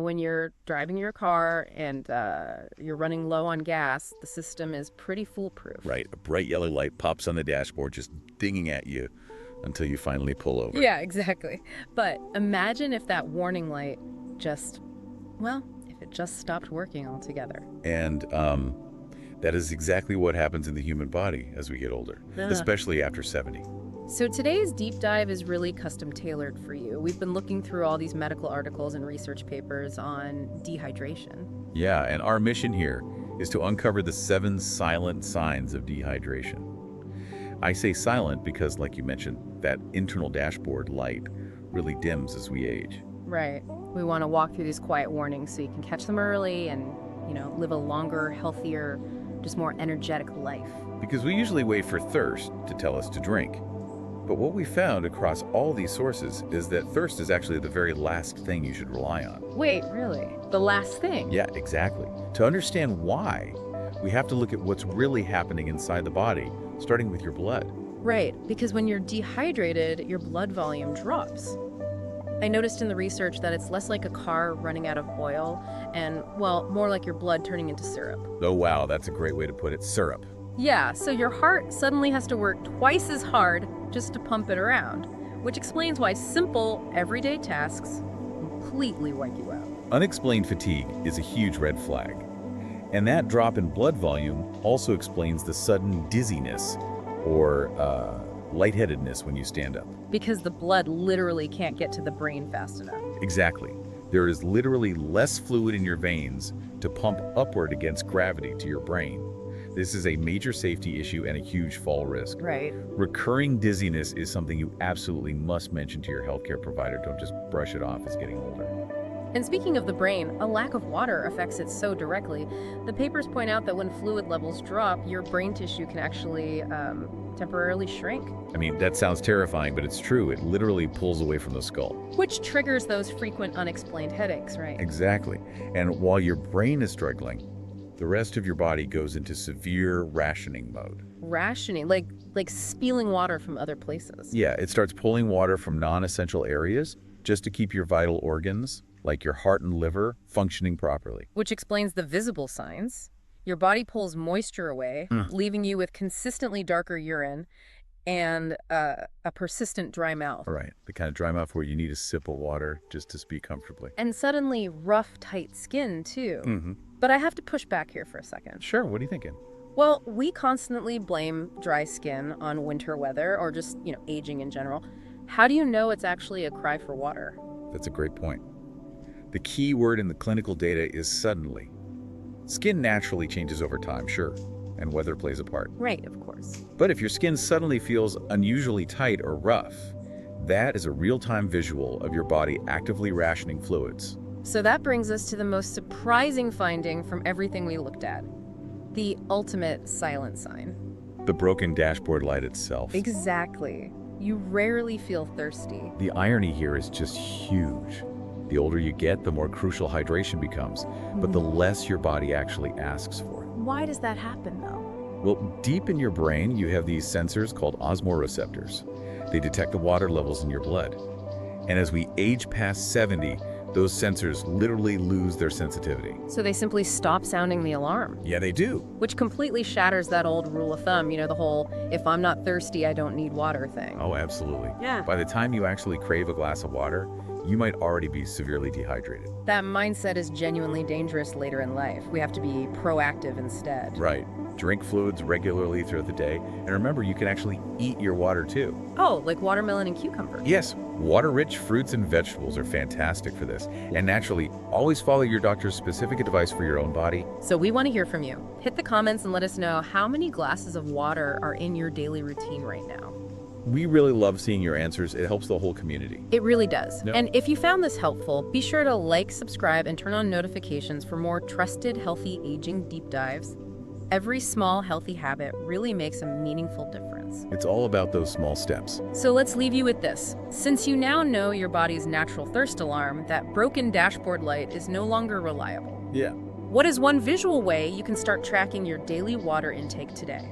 when you're driving your car and you're running low on gas, the system is pretty foolproof. Right. A bright yellow light pops on the dashboard, just dinging at you until you finally pull over. Yeah, exactly. But imagine if that warning light just, well, if it just stopped working altogether. And that is exactly what happens in the human body as we get older, especially after 70. So today's deep dive is really custom tailored for you. We've been looking through all these medical articles and research papers on dehydration. Yeah, and our mission here is to uncover the 7 silent signs of dehydration. I say silent because, like you mentioned, that internal dashboard light really dims as we age. Right. We want to walk through these quiet warnings so you can catch them early and, live a longer, healthier, just more energetic life. Because we usually wait for thirst to tell us to drink. But what we found across all these sources is that thirst is actually the very last thing you should rely on. Wait, really? The last thing? Yeah, exactly. To understand why, we have to look at what's really happening inside the body, starting with your blood. Right, because when you're dehydrated, your blood volume drops. I noticed in the research that it's less like a car running out of oil and, well, more like your blood turning into syrup. Oh, wow, that's a great way to put it, syrup. Yeah, so your heart suddenly has to work twice as hard just to pump it around, which explains why simple, everyday tasks completely wipe you out. Unexplained fatigue is a huge red flag. And that drop in blood volume also explains the sudden dizziness or lightheadedness when you stand up. Because the blood literally can't get to the brain fast enough. Exactly. There is literally less fluid in your veins to pump upward against gravity to your brain. This is a major safety issue and a huge fall risk. Right. Recurring dizziness is something you absolutely must mention to your healthcare provider. Don't just brush it off as getting older. And speaking of the brain, a lack of water affects it so directly. The papers point out that when fluid levels drop, your brain tissue can actually temporarily shrink. I mean, that sounds terrifying, but it's true. It literally pulls away from the skull. Which triggers those frequent unexplained headaches, right? Exactly. And while your brain is struggling, the rest of your body goes into severe rationing mode. Rationing, like spilling water from other places. Yeah, it starts pulling water from non-essential areas just to keep your vital organs, like your heart and liver, functioning properly. Which explains the visible signs. Your body pulls moisture away, leaving you with consistently darker urine and a persistent dry mouth. All right, the kind of dry mouth where you need a sip of water just to speak comfortably. And suddenly rough, tight skin, too. But I have to push back here for a second. Sure, what are you thinking? Well, we constantly blame dry skin on winter weather or just, aging in general. How do you know it's actually a cry for water? That's a great point. The key word in the clinical data is suddenly. Skin naturally changes over time, sure, and weather plays a part. Right, of course. But if your skin suddenly feels unusually tight or rough, that is a real-time visual of your body actively rationing fluids. So that brings us to the most surprising finding from everything we looked at. The ultimate silent sign. The broken dashboard light itself. Exactly. You rarely feel thirsty. The irony here is just huge. The older you get, the more crucial hydration becomes, but the less your body actually asks for it. Why does that happen, though? Well, deep in your brain, you have these sensors called osmoreceptors. They detect the water levels in your blood. And as we age past 70, those sensors literally lose their sensitivity. So they simply stop sounding the alarm. Yeah, they do. Which completely shatters that old rule of thumb, the whole, if I'm not thirsty, I don't need water thing. Oh, absolutely. Yeah. By the time you actually crave a glass of water, you might already be severely dehydrated. That mindset is genuinely dangerous later in life. We have to be proactive instead. Right. Drink fluids regularly throughout the day. And remember, you can actually eat your water too. Oh, like watermelon and cucumber. Yes, water-rich fruits and vegetables are fantastic for this. And naturally, always follow your doctor's specific advice for your own body. So we want to hear from you. Hit the comments and let us know how many glasses of water are in your daily routine right now. We really love seeing your answers. It helps the whole community. It really does. Yep. And if you found this helpful, be sure to like, subscribe, and turn on notifications for more trusted, healthy aging deep dives. Every small, healthy habit really makes a meaningful difference. It's all about those small steps. So let's leave you with this. Since you now know your body's natural thirst alarm, that broken dashboard light is no longer reliable. Yeah. What is one visual way you can start tracking your daily water intake today?